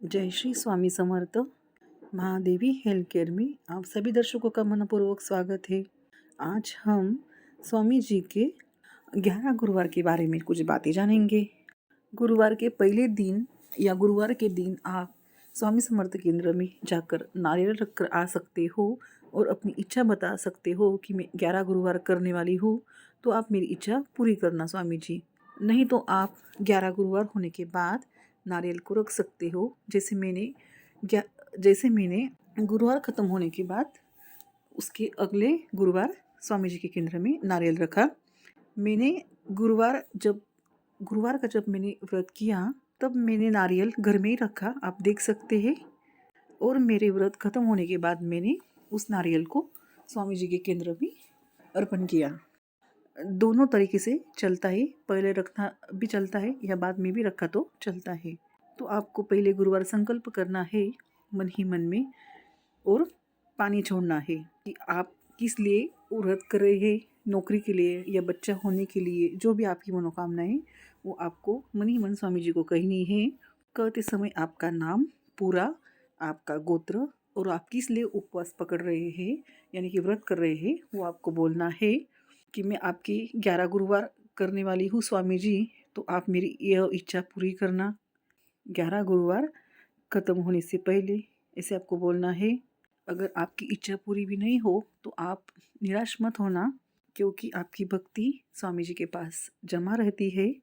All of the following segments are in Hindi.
जय श्री स्वामी समर्थ। महादेवी हेल्थ केयर में आप सभी दर्शकों का मनपूर्वक स्वागत है। आज हम स्वामी जी के 11 गुरुवार के बारे में कुछ बातें जानेंगे। गुरुवार के पहले दिन या गुरुवार के दिन आप स्वामी समर्थ केंद्र में जाकर नारियल रखकर आ सकते हो और अपनी इच्छा बता सकते हो कि मैं 11 गुरुवार करने वाली हूँ, तो आप मेरी इच्छा पूरी करना स्वामी जी। नहीं तो आप 11 गुरुवार होने के बाद नारियल को रख सकते हो। जैसे मैंने गुरुवार ख़त्म होने के बाद उसके अगले गुरुवार स्वामी जी के केंद्र में नारियल रखा। मैंने गुरुवार का जब मैंने व्रत किया तब मैंने नारियल घर में ही रखा, आप देख सकते हैं। और मेरे व्रत ख़त्म होने के बाद मैंने उस नारियल को स्वामी जी के केंद्र में अर्पण किया। दोनों तरीके से चलता है, पहले रखना भी चलता है या बाद में भी रखा तो चलता है। तो आपको पहले गुरुवार संकल्प करना है मन ही मन में और पानी छोड़ना है कि आप किस लिए व्रत कर रहे हैं, नौकरी के लिए या बच्चा होने के लिए। जो भी आपकी मनोकामना है वो आपको मन ही मन स्वामी जी को कहनी है। कहते समय आपका नाम पूरा, आपका गोत्र और आप किस लिए उपवास पकड़ रहे हैं यानी कि व्रत कर रहे हैं वो आपको बोलना है कि मैं आपकी 11 गुरुवार करने वाली हूँ स्वामी जी, तो आप मेरी यह इच्छा पूरी करना 11 गुरुवार ख़त्म होने से पहले, ऐसे आपको बोलना है। अगर आपकी इच्छा पूरी भी नहीं हो तो आप निराश मत होना, क्योंकि आपकी भक्ति स्वामी जी के पास जमा रहती है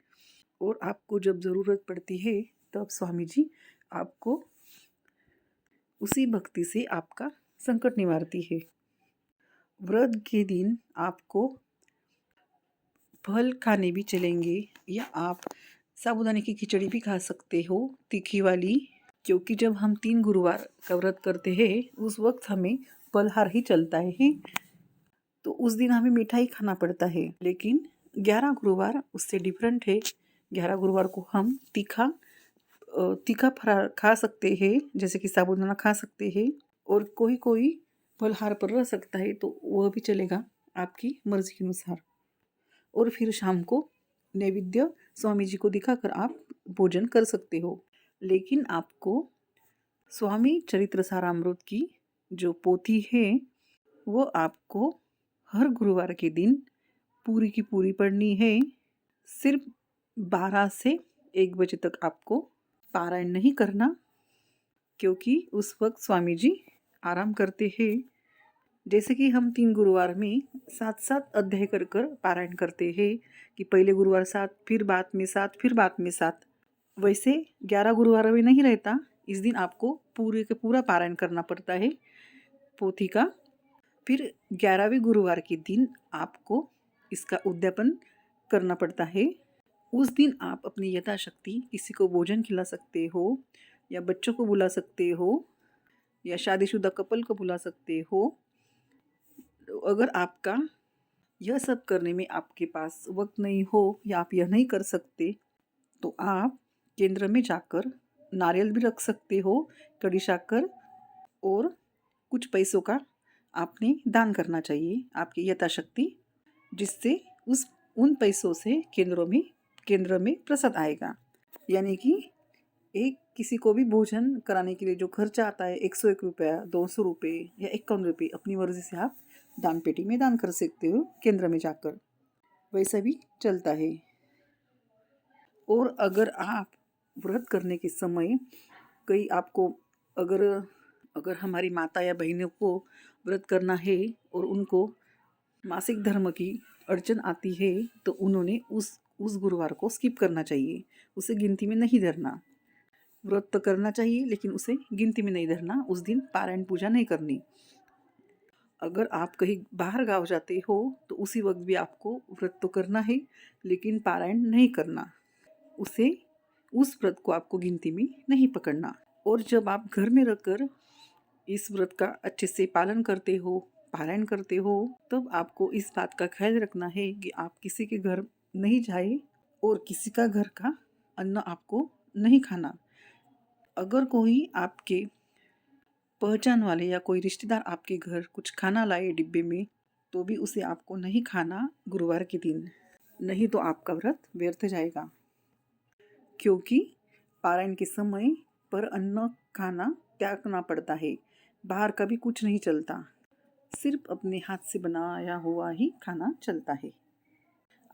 और आपको जब ज़रूरत पड़ती है तब स्वामी जी आपको उसी भक्ति से आपका संकट निवारती है। व्रत के दिन आपको फल खाने भी चलेंगे या आप साबूदाने की खिचड़ी भी खा सकते हो, तीखी वाली, क्योंकि जब हम 3 गुरुवार का व्रत करते हैं उस वक्त हमें फलहार ही चलता है, तो उस दिन हमें मिठाई खाना पड़ता है। लेकिन 11 गुरुवार उससे डिफरेंट है। 11 गुरुवार को हम तीखा फरार खा सकते हैं, जैसे कि साबूदाना खा सकते हैं और कोई कोई फलहार पर रह सकता है, तो वह भी चलेगा आपकी मर्जी के अनुसार। और फिर शाम को नैवेद्य स्वामी जी को दिखाकर आप भोजन कर सकते हो। लेकिन आपको स्वामी चरित्र सारामृत की जो पोथी है वो आपको हर गुरुवार के दिन पूरी की पूरी पढ़नी है। सिर्फ 12 से 1 बजे तक आपको पारायण नहीं करना, क्योंकि उस वक्त स्वामी जी आराम करते हैं। जैसे कि हम 3 गुरुवार में 7-7 अध्याय कर कर पारायण करते हैं कि पहले गुरुवार 7, फिर बाद में 7, फिर बाद में 7, वैसे 11 गुरुवार में नहीं रहता। इस दिन आपको पूरे के पूरा पारायण करना पड़ता है पोथी का। फिर 11वें गुरुवार के दिन आपको इसका उद्यापन करना पड़ता है। उस दिन आप अपनी यथाशक्ति किसी को भोजन खिला सकते हो या बच्चों को बुला सकते हो या शादीशुदा कपल को बुला सकते हो। अगर आपका यह सब करने में आपके पास वक्त नहीं हो या आप यह नहीं कर सकते, तो आप केंद्र में जाकर नारियल भी रख सकते हो, कड़ी शक्कर और कुछ पैसों का आपने दान करना चाहिए आपकी यथाशक्ति, जिससे उन पैसों से केंद्र में प्रसाद आएगा। यानी कि एक किसी को भी भोजन कराने के लिए जो खर्चा आता है 101 रुपया, 200 रुपये या 51 रुपये, अपनी मर्जी से आप दान पेटी में दान कर सकते हो केंद्र में जाकर, वैसा भी चलता है। और अगर आप व्रत करने के समय कई आपको अगर हमारी माता या बहनों को व्रत करना है और उनको मासिक धर्म की अड़चन आती है, तो उन्होंने उस गुरुवार को स्किप करना चाहिए, उसे गिनती में नहीं धरना। व्रत तो करना चाहिए लेकिन उसे गिनती में नहीं धरना, उस दिन पारायण पूजा नहीं करनी। अगर आप कहीं बाहर गाँव जाते हो तो उसी वक्त भी आपको व्रत तो करना है लेकिन पारायण नहीं करना, उस व्रत को आपको गिनती में नहीं पकड़ना। और जब आप घर में रहकर इस व्रत का अच्छे से पालन करते हो, पारायण करते हो, तब आपको इस बात का ख्याल रखना है कि आप किसी के घर नहीं जाए और किसी का घर का अन्न आपको नहीं खाना। अगर कोई आपके पहचान वाले या कोई रिश्तेदार आपके घर कुछ खाना लाए डिब्बे में, तो भी उसे आपको नहीं खाना गुरुवार के दिन, नहीं तो आपका व्रत व्यर्थ जाएगा। क्योंकि पारायण के समय पर अन्न खाना त्यागना पड़ता है। बाहर का भी कुछ नहीं चलता, सिर्फ अपने हाथ से बनाया हुआ ही खाना चलता है।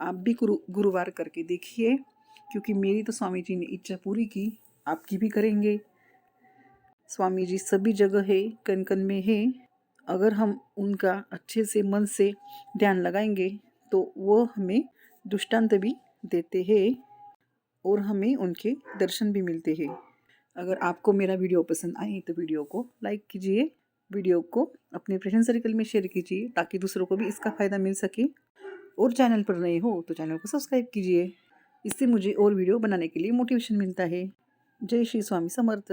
आप भी गुरुवार करके देखिए, क्योंकि मेरी तो स्वामी जी ने इच्छा पूरी की, आपकी भी करेंगे। स्वामी जी सभी जगह है, कण कण में है। अगर हम उनका अच्छे से मन से ध्यान लगाएंगे तो वो हमें दृष्टांत भी देते हैं और हमें उनके दर्शन भी मिलते हैं। अगर आपको मेरा वीडियो पसंद आए तो वीडियो को लाइक कीजिए, वीडियो को अपने फ्रेंड सर्कल में शेयर कीजिए ताकि दूसरों को भी इसका फ़ायदा मिल सके। और चैनल पर नए हो तो चैनल को सब्सक्राइब कीजिए, इससे मुझे और वीडियो बनाने के लिए मोटिवेशन मिलता है। जय श्री स्वामी समर्थ।